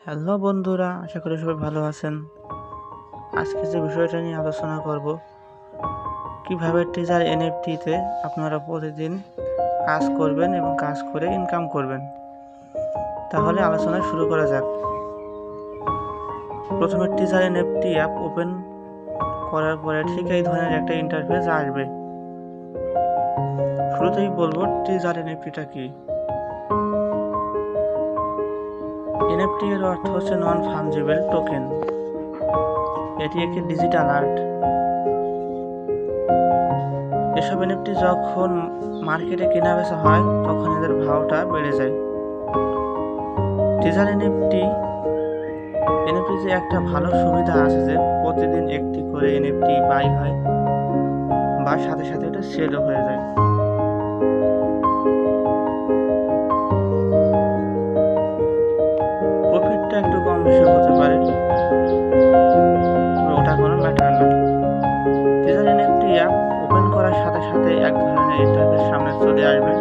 Hello বন্ধুরা, আশা করি সবাই ভালো আছেন। আজকে যে বিষয়টা নিয়ে আলোচনা করব, কিভাবে টিজার এনএফটিতে আপনারা প্রতিদিন কাজ করবেন এবং কাজ করে ইনকাম করবেন। তাহলে আলোচনা শুরু করা যাক। প্রথমে টিজার এনএফটি অ্যাপ ওপেন করার পরে ঠিক এই ধরনের একটা ইন্টারফেস আসবে। শুরুতেই বলবো টিজার এনএফটিটা কি। এনএফটি এর অর্থ হচ্ছে নন ফাঞ্জিবল টোকেন। এটি একটি ডিজিটাল আর্ট। এসব এনএফটি যখন মার্কেটে কেনা বেচা হয় তখন এদের ভাওটা বেড়ে যায়। টিজার এনএফটিতে একটা ভালো সুবিধা আছে যে প্রতিদিন একটি করে এনএফটি বাই হয় বা সাথে সাথে এটা সেলও হয়ে যায়। প্রফিটটা একটু কম বেশি হতে পারে, তবে ওটা কোনো ম্যাটার না। টিজার এনএফটি অ্যাপ ওপেন করার সাথে সাথে এক ধরনের ইন্টারফেস সামনে চলে আসবে।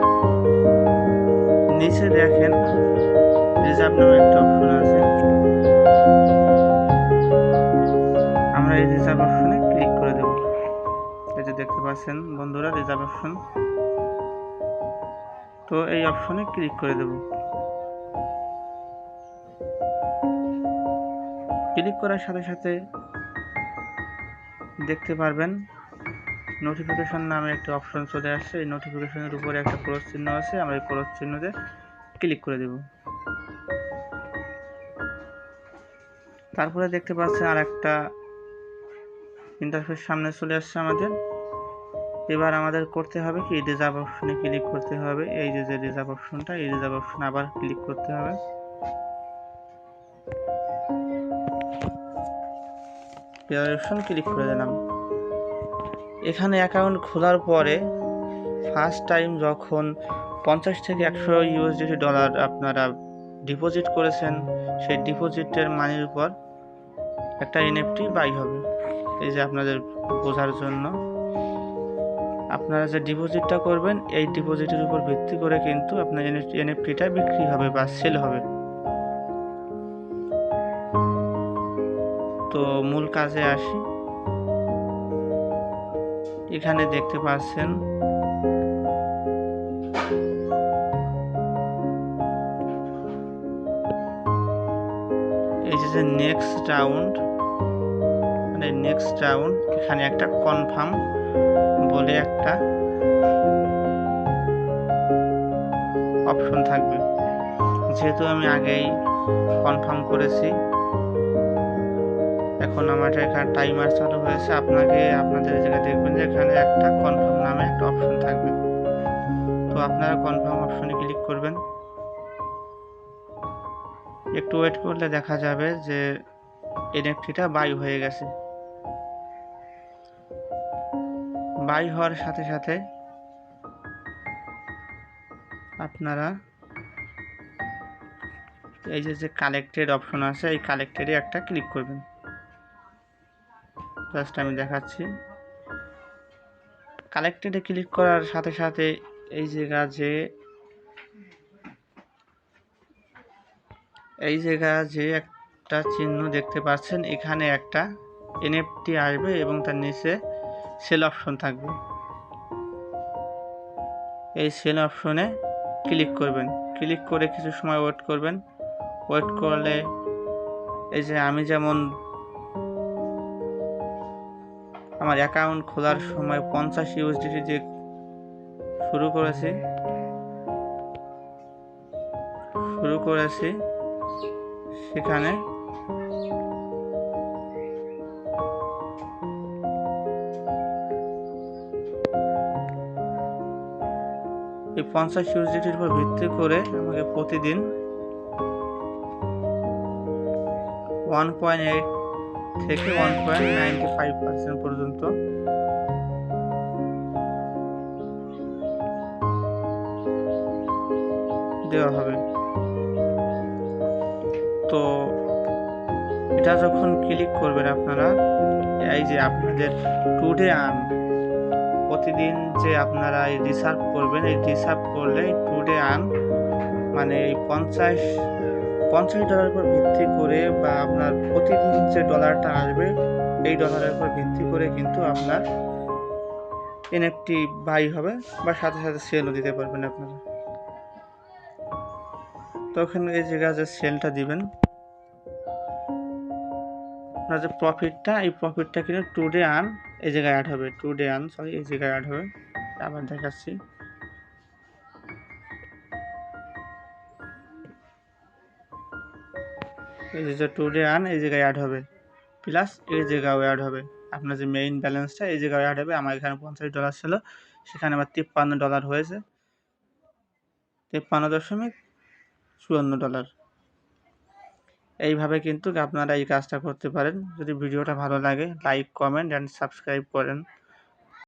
নিচে দেখেন রিজার্ভ নামে একটা অপশন আছে। আমরা এই রিজার্ভ অপশনে ক্লিক করে দেব। এই যে দেখতে পাচ্ছেন বন্ধুরা, রিজার্ভ অপশন। তো এই অপশনে ক্লিক করে দেব। ক্লিক করার সাথে সাথে দেখতে পারবেন নোটিফিকেশন নামে একটা অপশন চলে আসছে। এই নোটিফিকেশনের উপরে একটা ক্রস চিহ্ন আছে, আমরা এই ক্রস চিহ্নতে ক্লিক করে দেব। তারপরে দেখতে পাচ্ছেন আর একটা ইন্টারফেস সামনে চলে আসছে আমাদের। এবার আমাদের করতে হবে কি, রিজার্ভ অপশনে ক্লিক করতে হবে। এই যে রিজার্ভ অপশনটা, এই রিজার্ভ অপশনে আবার ক্লিক করতে হবে। অপশন ক্লিক করে দিলাম। এখানে অ্যাকাউন্ট খোলার পরে ফার্স্ট টাইম যখন 50 থেকে 100 ইউএসডি ডলার আপনারা ডিপোজিট করেছেন, সেই ডিপোজিটের মানির উপর একটা এনএফটি বাই হবে। এই যে আপনাদের বোঝার জন্য, আপনারা যে ডিপোজিটটা করবেন এই ডিপোজিটের উপর ভিত্তি করে কিন্তু আপনার এনএফটিটা বিক্রি হবে বা সেল হবে। তো মূল কাজে আসি। এখানে দেখতে পাচ্ছেন এই যে নেক্সট রাউন্ড, মানে নেক্সট রাউন্ড, এখানে একটা কনফার্ম বলে একটা অপশন থাকবে। যেহেতু আমি আগেই কনফার্ম করেছি, এখন আমার এখানে টাইমার চালু হয়েছে। আপনাদের জায়গায় দেখবেন যে এখানে একটা কনফার্ম নামে একটা অপশন থাকবে। তো আপনারা কনফার্ম অপশনে ক্লিক করবেন। একটু ওয়েট করলে দেখা যাবে যে এনএফটিটা বাই হয়ে গেছে। বাই হওয়ার সাথে সাথে আপনারা এই যে কালেক্টেড অপশন আছে, এই কালেক্টেডে একটা ক্লিক করবেন। জাস্ট আমি দেখাচ্ছি। কালেক্টেডে ক্লিক করার সাথে সাথে এই জায়গা যে একটা চিহ্ন দেখতে পাচ্ছেন, এখানে একটা এনএফটি আসবে এবং তার নিচে সেল অপশন থাকবে। এই সেল অপশনে ক্লিক করবেন। ক্লিক করে কিছু সময় ওয়েট করবেন। ওয়েট করলে এই যে আমি যেমন আমার অ্যাকাউন্ট খোলার সময় 50 ইউএসডিটি যে শুরু করেছি সেখানে এই 50 ইউএসডিটির উপর ভিত্তি করে আমাকে প্রতিদিন 1.8 থেকে 1.95% পর্যন্ত দেওয়া হবে। তো এটা যখন ক্লিক করবেন আপনারা, এই যে আপনাদের টুডে আর্ন, প্রতিদিন যে আপনারা এই রিসার্ভ করবেন, এই রিসার্ভ করলে টুডে আর্ন মানে এই 50 $50 উপর ভিত্তি করে বা আপনার প্রতিদিন যে ডলারটা আসবে এই ডলারের উপর ভিত্তি করে কিন্তু আপনার এনএফটি বাই হবে বা সাথে সাথে সেলও দিতে পারবেন আপনারা। তখন এই জায়গায় যে সেলটা দিবেন, আপনার যে প্রফিটটা, এই প্রফিটটা কিন্তু টুডে আর্ন এই জায়গায় অ্যাড হবে, এই জায়গায় অ্যাড হবে। আবার দেখাচ্ছি, এই যে টুডে আর্ন এই জায়গায় অ্যাড হবে, প্লাস এই জায়গাও অ্যাড হবে। আপনার যে মেইন ব্যালেন্সটা এই জায়গায় অ্যাড হবে। আমার এখানে $50 ছিল, সেখানে আমার $53 হয়েছে, $53.54। এইভাবে কিন্তু আপনারা এই কাজটা করতে পারেন। যদি ভিডিওটা ভালো লাগে লাইক, কমেন্ট অ্যান্ড সাবস্ক্রাইব করেন।